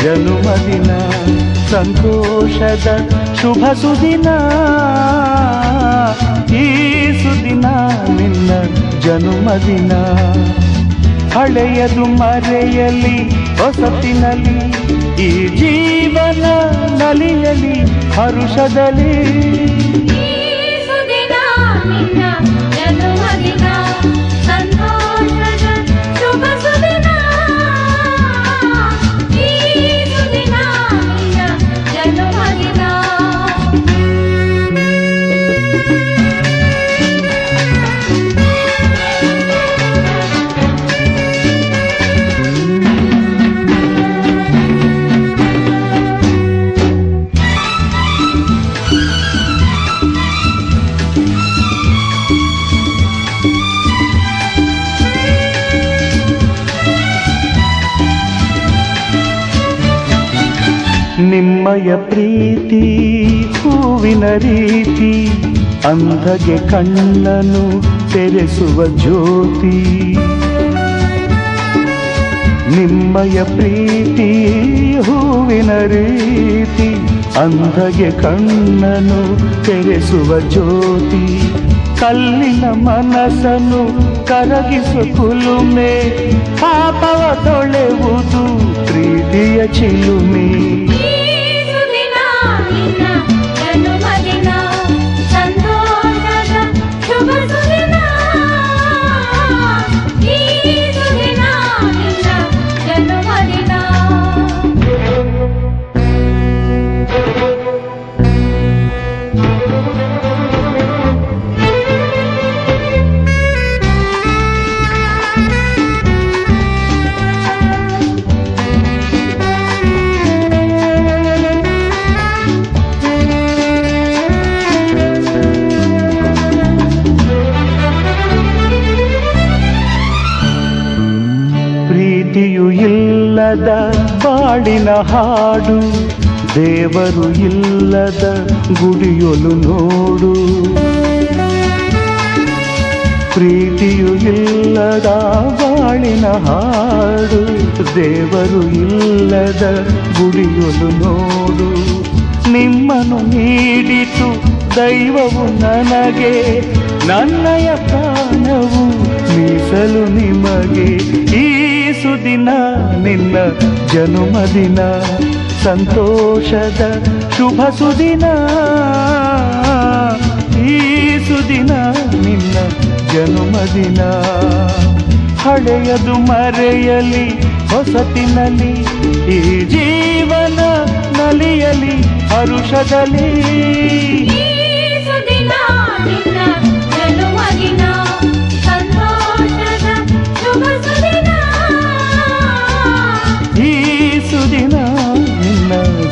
ಜನುಮದಿನ ಸಂತೋಷದ ಶುಭ ಸುದಿನ ಈ ಸುದಿನ ನಿನ್ನ ಜನುಮದಿನ ಹಳೆಯದು ಮರೆಯಲಿ ಹೊಸತಿನಲ್ಲಿ ಈ ಜೀವನ ನಲಿಯಲಿ ಹರುಷದಲ್ಲಿ ನಿಮ್ಮಯ ಪ್ರೀತಿ ಹೂವಿನ ರೀತಿ ಅಂಧಗೆ ಕಣ್ಣನು ತೆರೆಸುವ ಜ್ಯೋತಿ ನಿಮ್ಮಯ ಪ್ರೀತಿ ಹೂವಿನ ರೀತಿ ಅಂಧಗೆ ಕಣ್ಣನು ತೆರೆಸುವ ಜ್ಯೋತಿ ಕಲ್ಲಿನ ಮನಸ್ಸನ್ನು ಕರಗಿಸು ಕುಲುಮೆ ಪಾಪವ ತೊಳೆವುದು ಪ್ರೀತಿಯ ಚಿಲುಮೆ ಪ್ರೀತಿಯು ಇಲ್ಲದ ಬಾಳಿನ ಹಾಡು ದೇವರು ಇಲ್ಲದ ಗುಡಿಯೊಲು ನೋಡು ಪ್ರೀತಿಯು ಇಲ್ಲದ ಬಾಳಿನ ಹಾಡು ದೇವರು ಇಲ್ಲದ ಗುಡಿಯೊಲು ನೋಡು ನಿಮ್ಮನ್ನು ನೀಡಿತು ದೈವವು ನನಗೆ ನನ್ನಯ ಪ್ರಾಣವು ಮೀಸಲು ನಿಮಗೆ ಈ ಸುದಿನ ನಿನ್ನ ಜನುಮದಿನ ಸಂತೋಷದ ಶುಭ ಸುದಿನ ಈ ಸುದಿನ ನಿನ್ನ ಜನುಮದಿನ ಹಳೆಯದು ಮರೆಯಲಿ ಹೊಸತಿನಲ್ಲಿ ಈ ಜೀವನ ನಲಿಯಲಿ ಹರುಷದಲ್ಲಿ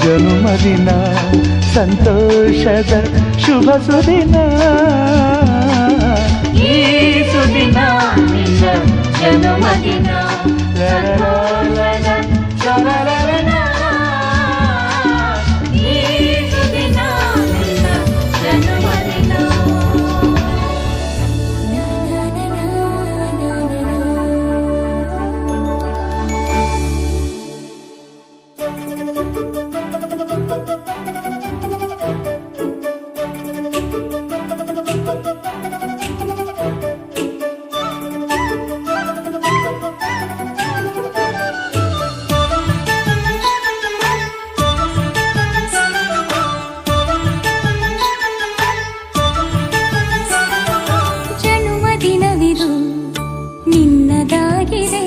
ಜನುಮದಿನ ಸಂತೋಷದ ಶುಭ ಸುದಿನ ಈ ಸುದಿನ ನಿನ್ನ ಜನುಮದಿನ ಈ ಸುದಿನ ನಿನ್ನ ಜನುಮದಿನ ನಿನ್ನದಾಗಿದೆ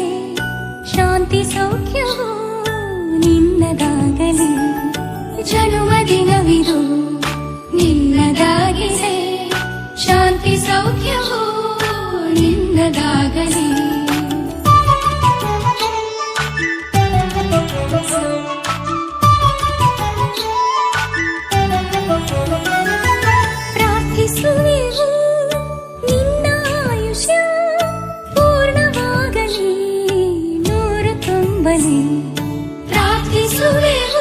ಶಾಂತಿ ಸೌಖ್ಯವು ನಿನ್ನದಾಗಲಿ ಜನ್ಮದಿನವಿದು ನಿನ್ನದಾಗಿದೆ ಶಾಂತಿ ಸೌಖ್ಯವು ನಿನ್ನದಾಗಲಿ ಪ್ರಾರ್ಥಿಸುವೆವು ನಿನ್ನ ಆಯುಷ್ಯ ಪೂರ್ಣವಾಗಲಿ ನೂರು ತುಂಬಲಿ ಪ್ರಾರ್ಥಿಸುವೆವು